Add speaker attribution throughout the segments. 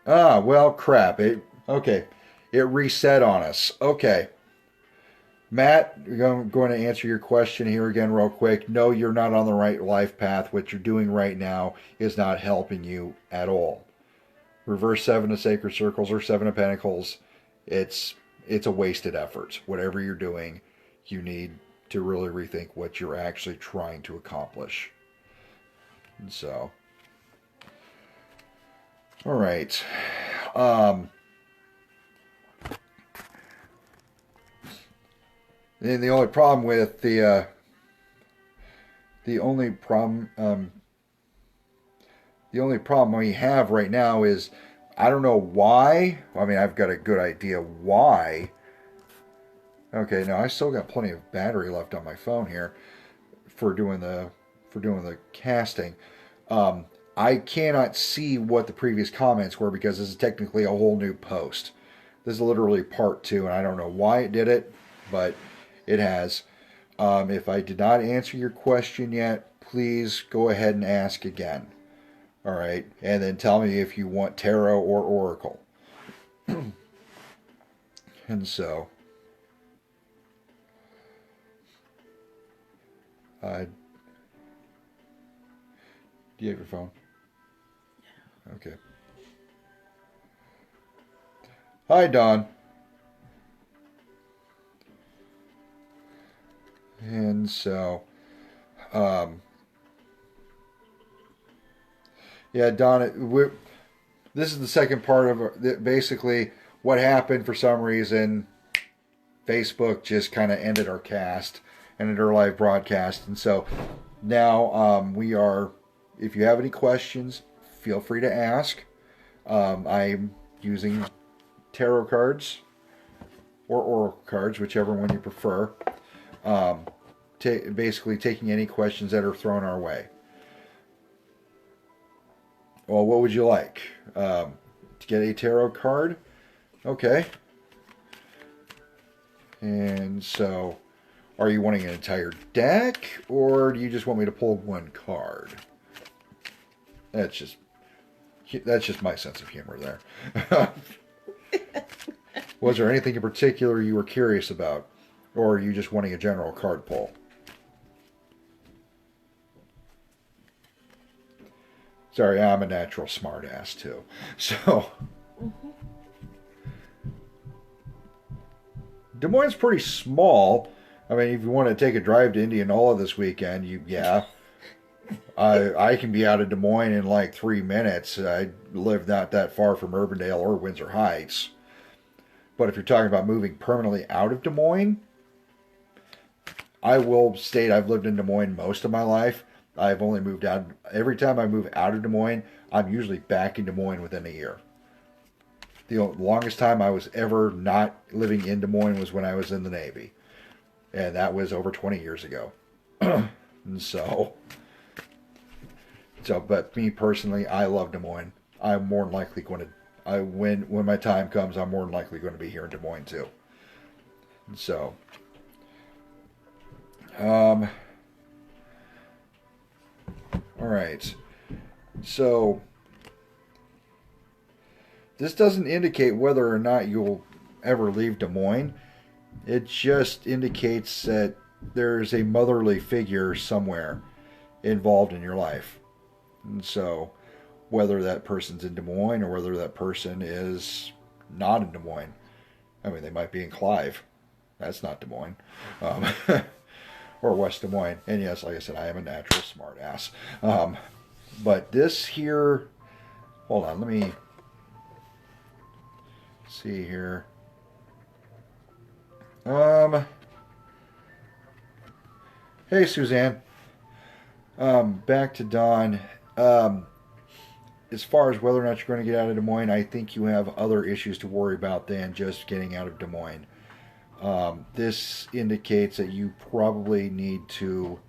Speaker 1: Ah, well, crap. Okay. It reset on us. Okay. Matt, I'm going to answer your question here again, real quick. No, you're not on the right life path. What you're doing right now is not helping you at all. Reverse Seven of Sacred Circles or Seven of Pentacles, it's it's a wasted effort. Whatever you're doing, you need to really rethink what you're actually trying to accomplish. And so, all right. Um, and the only problem the only problem we have right now is I don't know why. I mean, I've got a good idea why. Okay, now I still got plenty of battery left on my phone here for doing the casting. Um, I cannot see what the previous comments were because this is technically a whole new post. This is literally part two, and I don't know why it did it, but it has. If I did not answer your question yet, please go ahead and ask again. All right, and then tell me if you want tarot or oracle. And so, uh, do you have your phone? Okay. Hi, Don. And so, um, yeah, Don, this is the second part of basically what happened for some reason. Facebook just kind of ended our cast, ended our live broadcast. And so now we are, if you have any questions, feel free to ask. I'm using tarot cards or oracle cards, whichever one you prefer. Um, Basically taking any questions that are thrown our way. Well, what would you like? To get a tarot card? Okay. And so, are you wanting an entire deck, or do you just want me to pull one card? That's just my sense of humor there. Was there anything in particular you were curious about, or are you just wanting a general card pull? Sorry, I'm a natural smartass too. So, Des Moines is pretty small. I mean, if you want to take a drive to Indianola this weekend, I can be out of Des Moines in like 3 minutes. I live not that far from Urbandale or Windsor Heights. But if you're talking about moving permanently out of Des Moines, I will state I've lived in Des Moines most of my life. I've only moved out. Every time I move out of Des Moines, I'm usually back in Des Moines within a year. The longest time I was ever not living in Des Moines was when I was in the Navy. And that was over 20 years ago. And but me personally, I love Des Moines. I'm more than likely going to, when my time comes, I'm more than likely going to be here in Des Moines too. And so, all right. So, this doesn't indicate whether or not you'll ever leave Des Moines. It just indicates that there's a motherly figure somewhere involved in your life. And so, whether that person's in Des Moines or whether that person is not in Des Moines. I mean, they might be in Clive. That's not Des Moines. Um, or West Des Moines. And yes, like I said, I am a natural smartass. But this here, hold on, let me see here. Hey, Suzanne. Back to Don. As far as whether or not you're going to get out of Des Moines, I think you have other issues to worry about than just getting out of Des Moines. This indicates that you probably need to.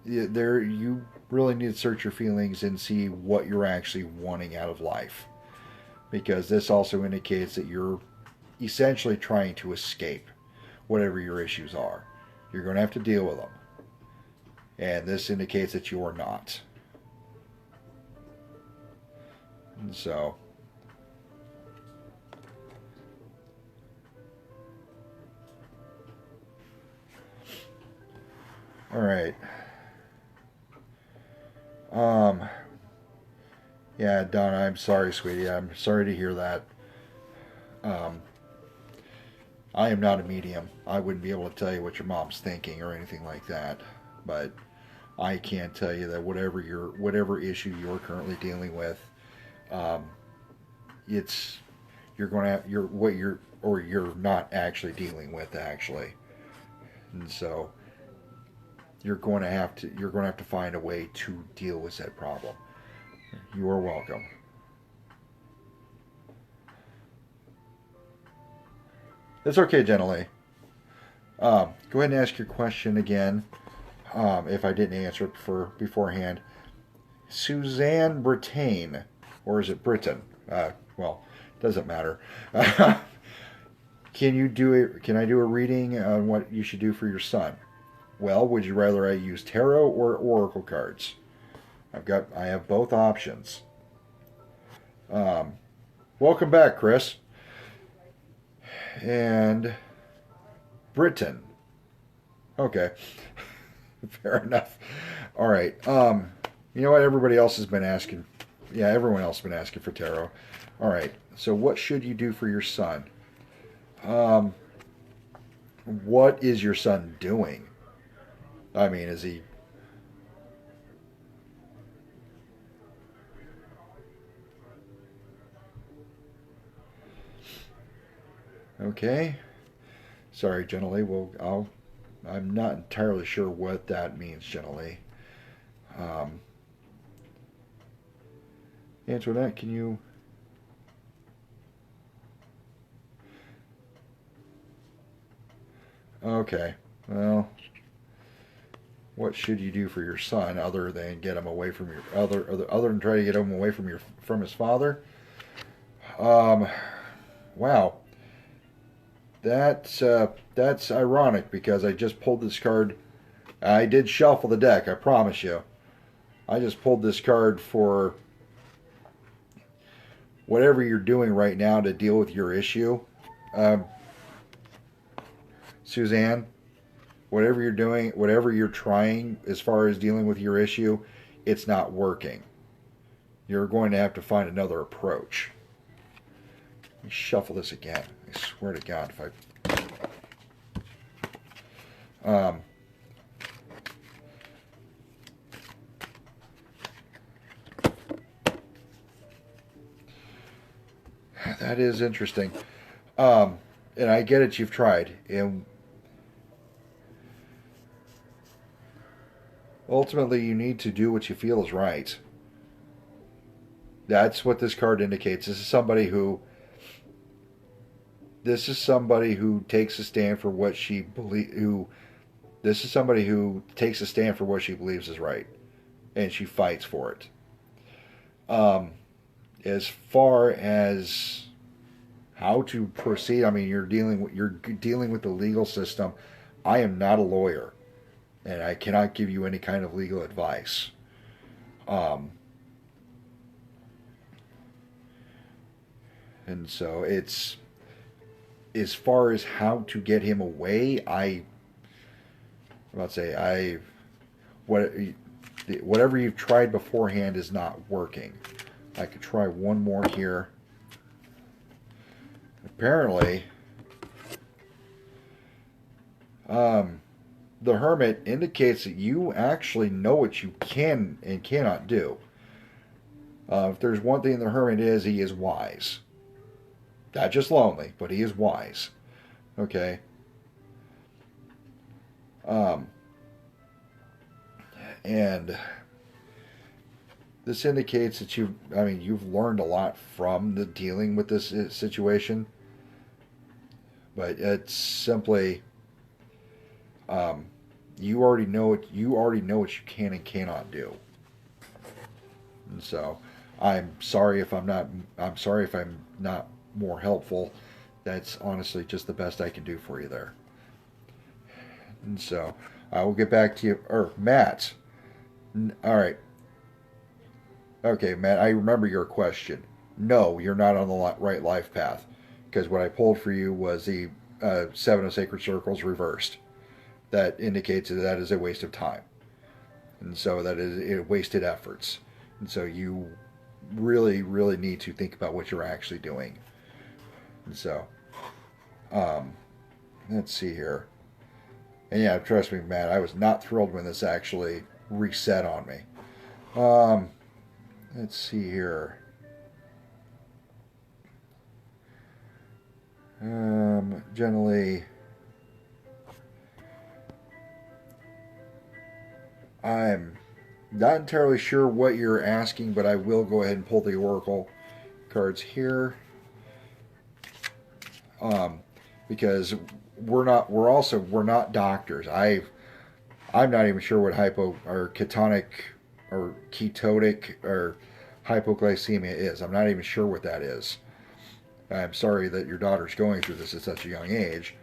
Speaker 1: You really need to search your feelings and see what you're actually wanting out of life, because this also indicates that you're essentially trying to escape whatever your issues are. You're going to have to deal with them. And this indicates that you are not. And so, all right. Yeah, Donna, I'm sorry, sweetie. I'm sorry to hear that. Um, I am not a medium. I wouldn't be able to tell you what your mom's thinking or anything like that. But I can tell you that whatever issue you're currently dealing with, um, it's you're going to have, you're not actually dealing with actually, and so you're going to have to find a way to deal with that problem. You are welcome. It's okay, gently. Go ahead and ask your question again. If I didn't answer it beforehand, Suzanne Brittain, or is it Britain? Well, doesn't matter. Can I do a reading on what you should do for your son? Well, would you rather I use tarot or oracle cards? I have both options. Welcome back, Chris. And Britain. Okay. Fair enough. All right. You know what? Everybody else has been asking. Yeah, everyone else has been asking for tarot. All right. So, what should you do for your son? What is your son doing? I mean, is he? Okay. Sorry, gently. I'm not entirely sure what that means, gently. Um, Antoinette, can you? Okay. Well, what should you do for your son other than get him away from your other than try to get him away from his father? Um, wow. That's ironic because I just pulled this card. I did shuffle the deck, I promise you. I just pulled this card for whatever you're doing right now to deal with your issue. Um, Suzanne, whatever you're doing, whatever you're trying as far as dealing with your issue, it's not working. You're going to have to find another approach. Let me shuffle this again. I swear to God, if I... that is interesting. And I get it, you've tried. And ultimately, you need to do what you feel is right. That's what this card indicates. This is somebody who takes a stand for what she believes. This is somebody who takes a stand for what she believes is right, and she fights for it. As far as how to proceed, I mean, you're dealing with the legal system. I am not a lawyer, and I cannot give you any kind of legal advice. And so it's as far as how to get him away. What whatever you've tried beforehand is not working. I could try one more here. Apparently, the Hermit indicates that you actually know what you can and cannot do. If there's one thing the Hermit is, he is wise. Not just lonely, but he is wise. Okay. And this indicates that you've learned a lot from the dealing with this situation. But it's simply, you already know what you can and cannot do. And so, I'm sorry if I'm not more helpful. That's honestly just the best I can do for you there. And so, I will get back to you. Matt. All right. Okay, Matt, I remember your question. no, you're not on the right life path. Because what I pulled for you was the Seven of Sacred Circles reversed. That indicates that is a waste of time. And so that is it wasted efforts. And so you really, really need to think about what you're actually doing. And so, let's see here. And yeah, trust me, Matt, I was not thrilled when this actually reset on me. Let's see here. Generally, I'm not entirely sure what you're asking, but I will go ahead and pull the Oracle cards here. Because we're not doctors. I'm not even sure what hypo or ketonic or ketotic or hypoglycemia is. I'm not even sure what that is. I'm sorry that your daughter's going through this at such a young age.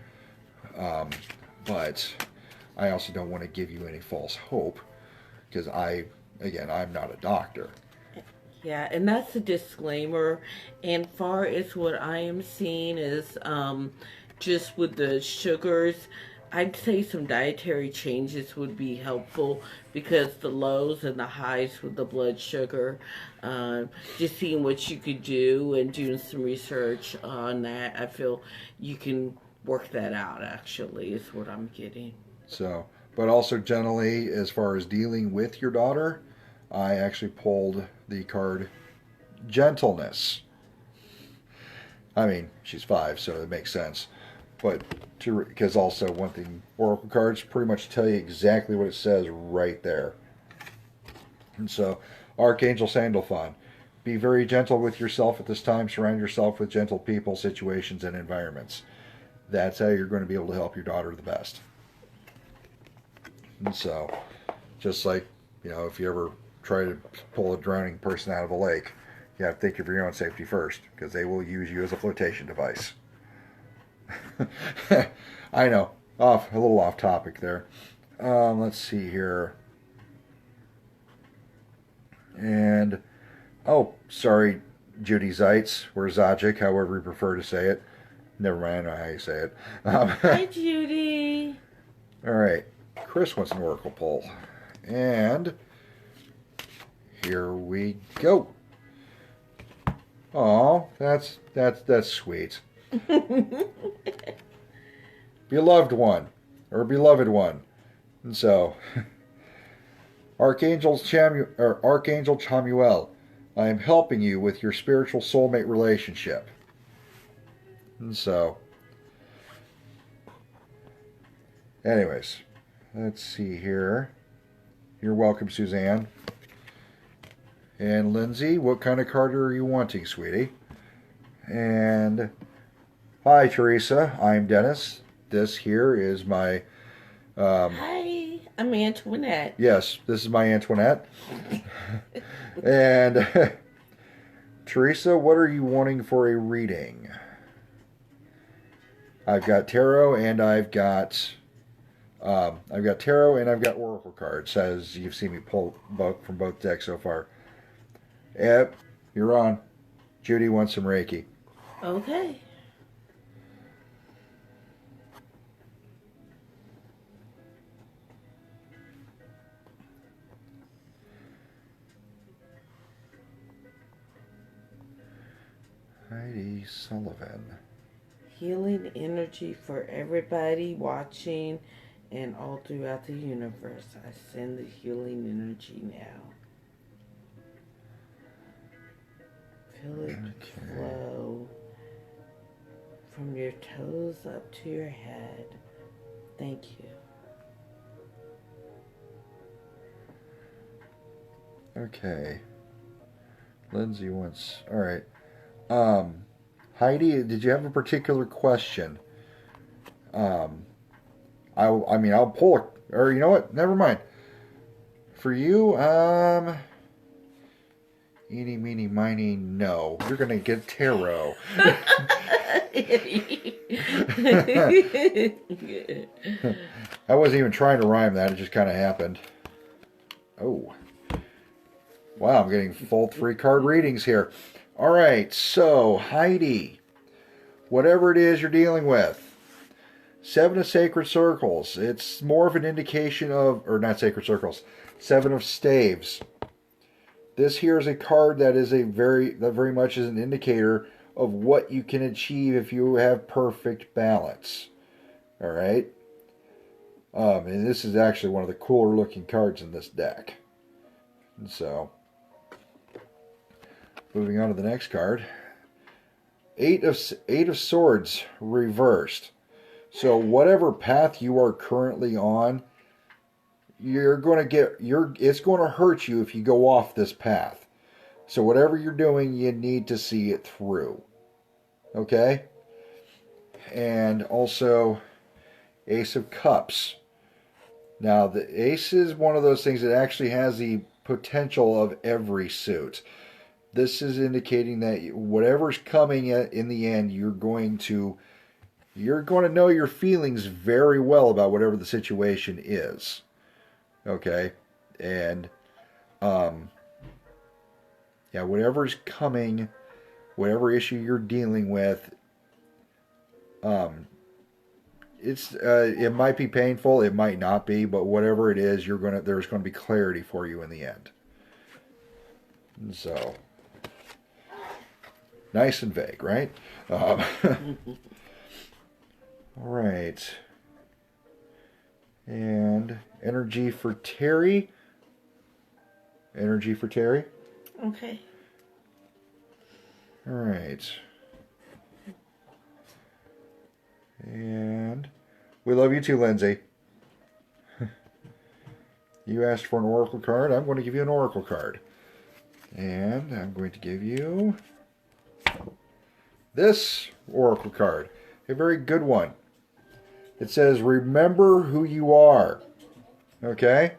Speaker 1: But I also don't want to give you any false hope because I'm not a doctor.
Speaker 2: Yeah, and that's a disclaimer. And far as what I am seeing is just with the sugars, I'd say some dietary changes would be helpful because the lows and the highs with the blood sugar, just seeing what you could do and doing some research on that, I feel you can work that out actually, is what I'm getting.
Speaker 1: So, but also generally, as far as dealing with your daughter, I actually pulled the card Gentleness. I mean, she's 5, so it makes sense. But because also one thing, Oracle cards pretty much tell you exactly what it says right there. And so, Archangel Sandalphon, be very gentle with yourself at this time. Surround yourself with gentle people, situations, and environments. That's how you're going to be able to help your daughter the best. And so, just like, if you ever try to pull a drowning person out of a lake, you have to think of your own safety first, because they will use you as a flotation device. I know, a little off topic there. Let's see here. And, sorry, Judy Zeitz, or Zajic, however you prefer to say it. Never mind, I know how you say it.
Speaker 2: Hi, Judy.
Speaker 1: All right, Chris wants an Oracle pull. And here we go. Oh, that's sweet. Beloved one, or beloved one. And so, Archangel Chamuel, I am helping you with your spiritual soulmate relationship. And so, anyways, let's see here. You're welcome, Suzanne. And Lindsay, what kind of card are you wanting, sweetie? And hi, Teresa. I'm Dennis. This here is my...
Speaker 2: Hi, I'm Antoinette.
Speaker 1: Yes, this is my Antoinette. And Teresa, what are you wanting for a reading? I've got tarot and I've got tarot and I've got oracle cards, as you've seen me pull both from both decks so far. Yep, you're on. Judy wants some Reiki.
Speaker 2: Okay.
Speaker 1: Heidi Sullivan.
Speaker 2: Healing energy for everybody watching and all throughout the universe. I send the healing energy now. Feel it flow from your toes up to your head. Thank you.
Speaker 1: Okay. Lindsay wants... All right. Heidi, did you have a particular question? I'll pull it. Or you know what? Never mind. For you, eeny, meeny, miny, no. You're going to get tarot. I wasn't even trying to rhyme that. It just kind of happened. Oh. Wow, I'm getting full 3 card readings here. All right, so Heidi, whatever it is you're dealing with, Seven of Sacred Circles. It's more of an indication of, or not Sacred Circles, Seven of Staves. This here is a card that very much is an indicator of what you can achieve if you have perfect balance. All right. And this is actually one of the cooler looking cards in this deck. And so, moving on to the next card. Eight of Swords reversed. So whatever path you are currently on, it's going to hurt you if you go off this path. So whatever you're doing, you need to see it through. Okay? And also Ace of Cups. Now the Ace is one of those things that actually has the potential of every suit. This is indicating that whatever's coming in the end, you're going to know your feelings very well about whatever the situation is. Okay? And whatever's coming, whatever issue you're dealing with, it might be painful, it might not be, but whatever it is, there's going to be clarity for you in the end. And so, nice and vague, right? All right. And energy for Terry.
Speaker 2: Okay.
Speaker 1: All right. And we love you too, Lindsay. You asked for an oracle card. I'm going to give you an oracle card. And I'm going to give you this oracle card. A very good one. It says, remember who you are. Okay?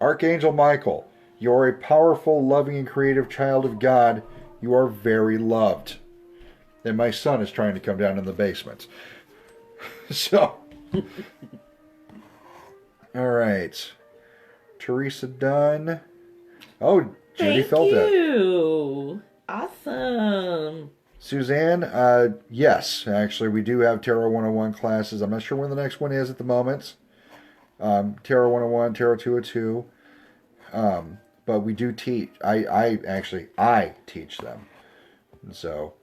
Speaker 1: Archangel Michael, you are a powerful, loving, and creative child of God. You are very loved. And my son is trying to come down in the basement. So. All right. Teresa Dunn. Oh, Judy felt it.
Speaker 2: Thank you. Awesome.
Speaker 1: Suzanne, yes, actually, we do have Tarot 101 classes. I'm not sure when the next one is at the moment. Tarot 101, Tarot 202. But we do teach. I teach them. And so,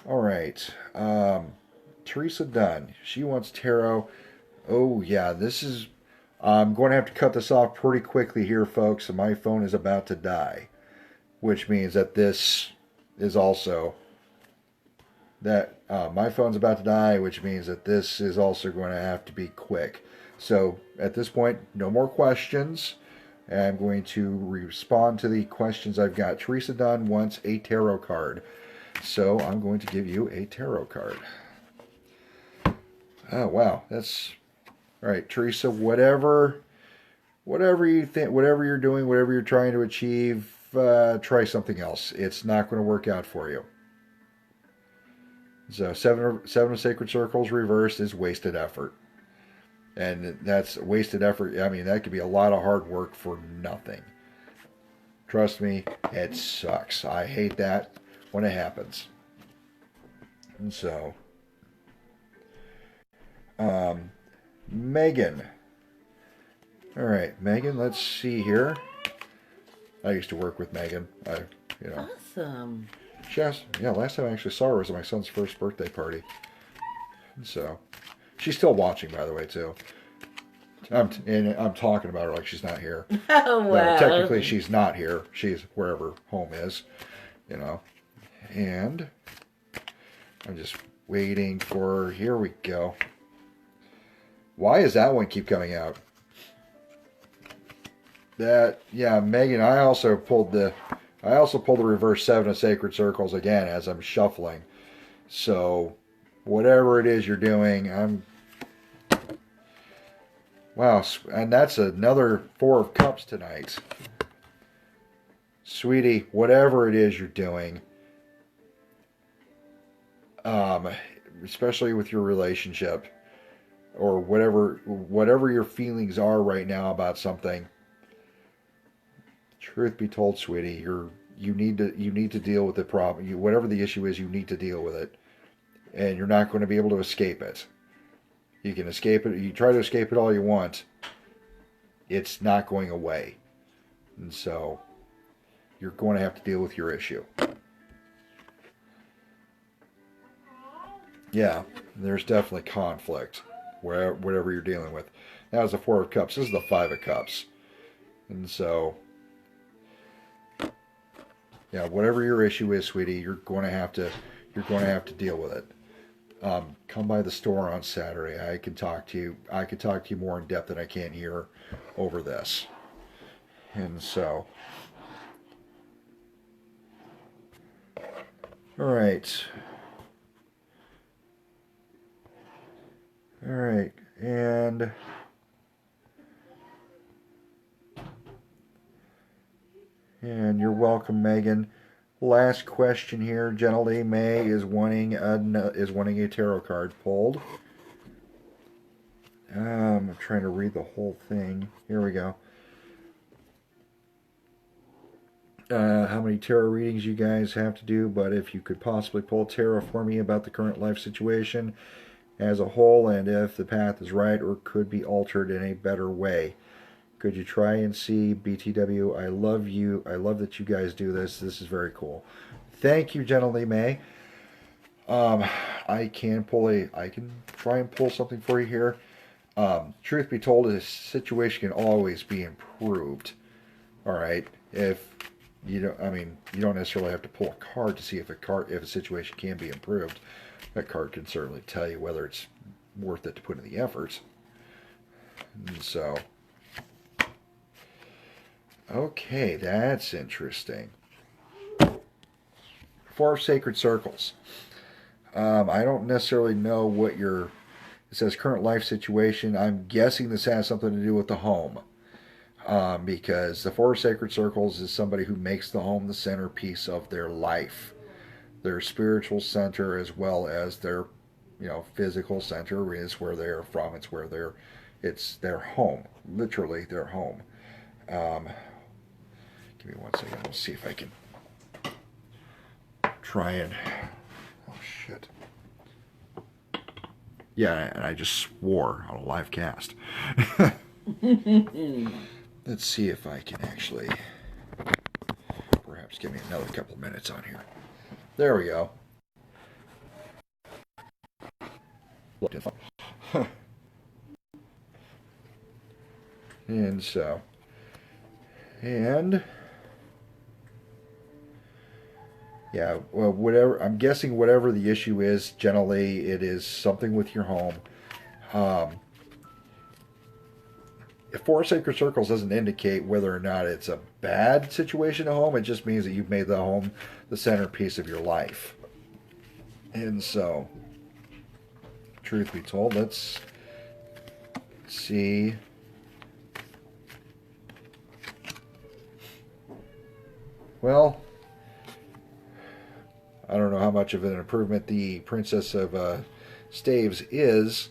Speaker 1: all right. Teresa Dunn, she wants tarot. Oh, yeah, this is... I'm going to have to cut this off pretty quickly here, folks. My phone is about to die. Which means that this is also... that my phone's about to die, which means that this is also going to have to be quick. So, at this point, no more questions. I'm going to respond to the questions I've got. Teresa Dunn wants a tarot card. So, I'm going to give you a tarot card. Oh, wow. That's... All right, Teresa, whatever you think, whatever you're doing, whatever you're trying to achieve, try something else. It's not going to work out for you. So, seven of Sacred Circles reversed is wasted effort. And that's wasted effort. I mean, that could be a lot of hard work for nothing. Trust me, it sucks. I hate that when it happens. And so, Megan. All right, Megan, let's see here. I used to work with Megan.
Speaker 2: Awesome.
Speaker 1: Last time I actually saw her was at my son's first birthday party. And so, she's still watching, by the way, too. I'm talking about her like she's not here.
Speaker 2: Oh, wow.
Speaker 1: No, technically, she's not here. She's wherever home is, And I'm just waiting for... Here we go. Why does that one keep coming out? Megan, I also pulled the reverse Seven of Sacred Circles again as I'm shuffling. So, whatever it is you're doing, wow, and that's another Four of Cups tonight. Sweetie, whatever it is you're doing, especially with your relationship, or whatever your feelings are right now about something, truth be told, sweetie, you need to deal with the problem. Whatever the issue is, you need to deal with it, and you're not going to be able to escape it. You can escape it. You try to escape it all you want. It's not going away, and so you're going to have to deal with your issue. Yeah, there's definitely conflict whatever you're dealing with. That was the Four of Cups. This is the Five of Cups, and so yeah, whatever your issue is, sweetie, you're going to have to deal with it. Come by the store on Saturday. I can talk to you more in depth than I can here over this. And so, all right, and you're welcome, Megan. Last question here. Gently May is wanting a tarot card pulled. I'm trying to read the whole thing. Here we go. How many tarot readings you guys have to do, but if you could possibly pull tarot for me about the current life situation as a whole, and if the path is right or could be altered in a better way. Could you try and see BTW? I love you. I love that you guys do this. This is very cool. Thank you, Gently May. I can try and pull something for you here. Truth be told, this situation can always be improved. All right. If you don't necessarily have to pull a card to see if a situation can be improved. That card can certainly tell you whether it's worth it to put in the effort. And so, okay, that's interesting. Four of Sacred Circles. I don't necessarily know what it says current life situation. I'm guessing this has something to do with the home. Because the Four of Sacred Circles is somebody who makes the home the centerpiece of their life. Their spiritual center as well as their, physical center is where they're from. It's their home. Literally their home. Give me 1 second. Let's see if I can try and... Oh, shit. Yeah, and I just swore on a live cast. Let's see if I can actually perhaps give me another couple minutes on here. There we go. And so, yeah, well, I'm guessing whatever the issue is, generally it is something with your home. If Four Sacred Circles doesn't indicate whether or not it's a bad situation at home, it just means that you've made the home the centerpiece of your life. And so, truth be told, let's see. Well, I don't know how much of an improvement the Princess of Staves is.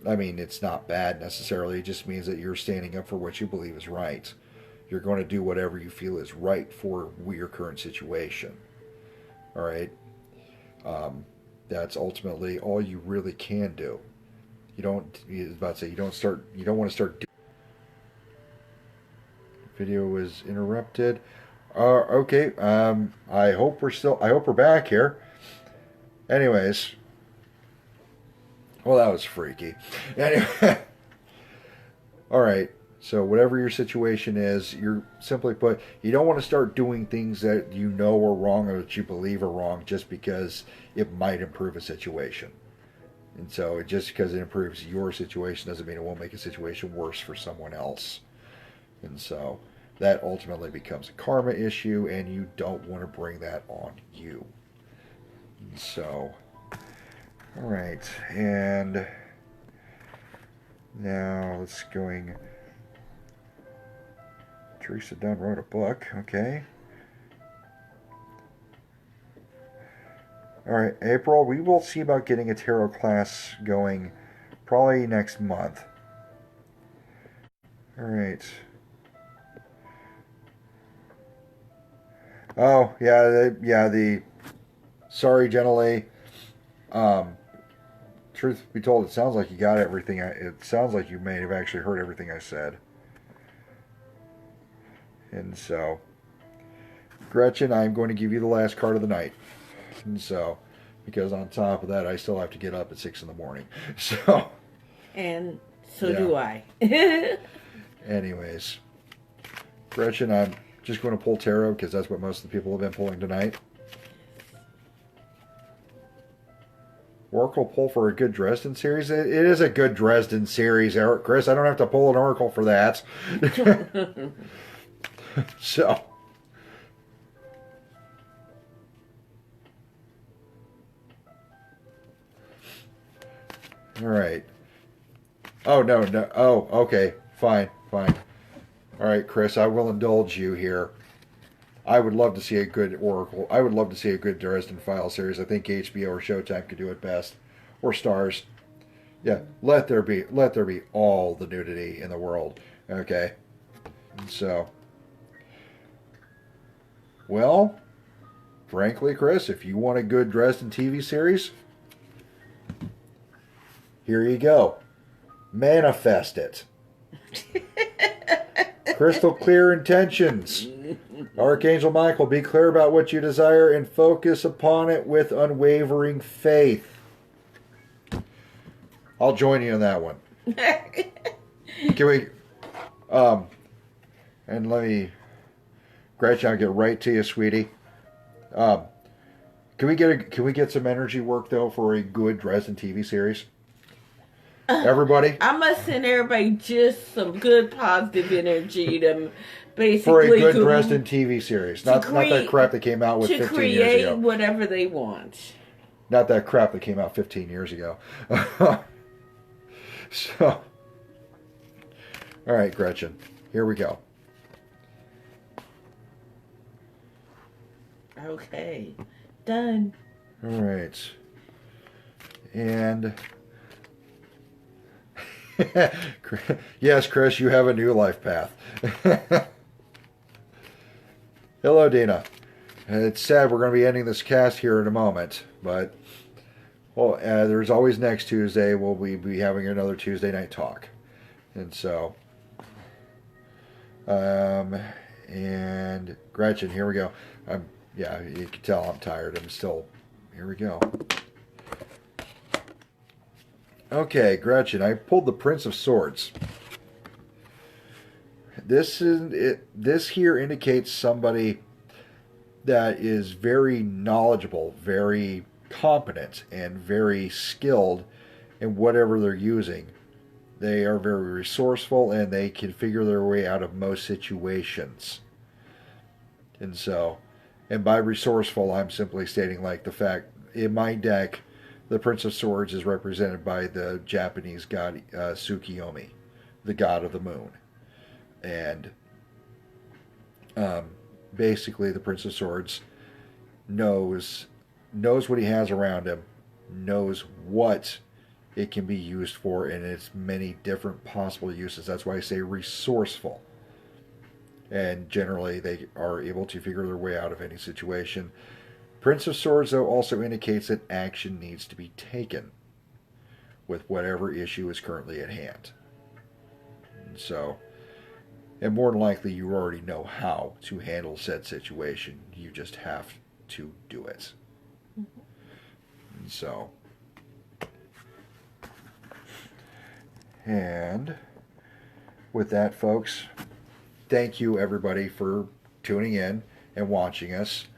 Speaker 1: I mean, it's not bad necessarily. It just means that you're standing up for what you believe is right. You're going to do whatever you feel is right for your current situation. All right? That's ultimately all you really can do. You don't want to start. Video was interrupted. Okay. I hope we're back here. Anyways. Well, that was freaky. Anyway. All right. So whatever your situation is, you're simply put, you don't want to start doing things that you know are wrong or that you believe are wrong just because it might improve a situation. And so just because it improves your situation doesn't mean it won't make a situation worse for someone else. And so that ultimately becomes a karma issue, and you don't want to bring that on you. And so, all right, and now let's going. Teresa Dunn wrote a book, okay. All right, April, we will see about getting a tarot class going probably next month. All right. Oh, yeah, the sorry, Gentle A. Truth be told, it sounds like you got everything. It sounds like you may have actually heard everything I said. And so, Gretchen, I'm going to give you the last card of the night. And so, because on top of that, I still have to get up at 6 in the morning. So,
Speaker 2: And so
Speaker 1: yeah.
Speaker 2: do I.
Speaker 1: Anyways, Gretchen, I'm just going to pull tarot because that's what most of the people have been pulling tonight. Oracle pull for a good Dresden series? It is a good Dresden series, Eric. Chris, I don't have to pull an Oracle for that. So. All right. Oh, no. Oh, okay. Fine. All right, Chris, I will indulge you here. I would love to see a good Oracle. I would love to see a good Dresden File series. I think HBO or Showtime could do it best, or Stars. Yeah, let there be all the nudity in the world. Okay, so, well, frankly, Chris, if you want a good Dresden TV series, here you go. Manifest it. Crystal clear intentions. Archangel Michael, be clear about what you desire and focus upon it with unwavering faith. I'll join you in that one. Can we, and let me, Gretchen, I'll get right to you, sweetie. Can we get some energy work though for a good Dresden TV series? Everybody?
Speaker 2: I must send everybody just some good positive energy to basically
Speaker 1: for a good Dresden TV series. Not that crap that came out with 15 years ago.
Speaker 2: To create whatever they want.
Speaker 1: Not that crap that came out 15 years ago. So, all right, Gretchen, here we go.
Speaker 2: Okay, done.
Speaker 1: All right. And yes, Chris, you have a new life path. Hello, Dina. It's sad we're going to be ending this cast here in a moment, but there's always next Tuesday. We'll be having another Tuesday night talk. And so, and Gretchen, here we go. Yeah, you can tell I'm tired. I'm still, here we go. Okay, Gretchen, I pulled the Prince of Swords. This here indicates somebody that is very knowledgeable, very competent, and very skilled in whatever they're using. They are very resourceful, and they can figure their way out of most situations. And so, and by resourceful, I'm simply stating like the fact, in my deck, the Prince of Swords is represented by the Japanese god Tsukiyomi, the god of the moon. And basically the Prince of Swords knows what he has around him, knows what it can be used for in its many different possible uses. That's why I say resourceful. And generally they are able to figure their way out of any situation. Prince of Swords, though, also indicates that action needs to be taken with whatever issue is currently at hand. And so, and more than likely, you already know how to handle said situation. You just have to do it. Mm-hmm. And so, and with that, folks, thank you everybody for tuning in and watching us.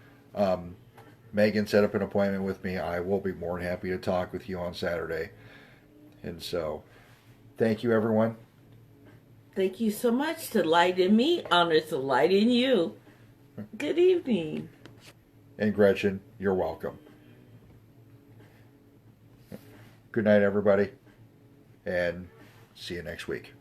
Speaker 1: Megan set up an appointment with me. I will be more than happy to talk with you on Saturday. And so, thank you, everyone.
Speaker 2: Thank you so much. The light in me honors the light in you. Good evening.
Speaker 1: And Gretchen, you're welcome. Good night, everybody. And see you next week.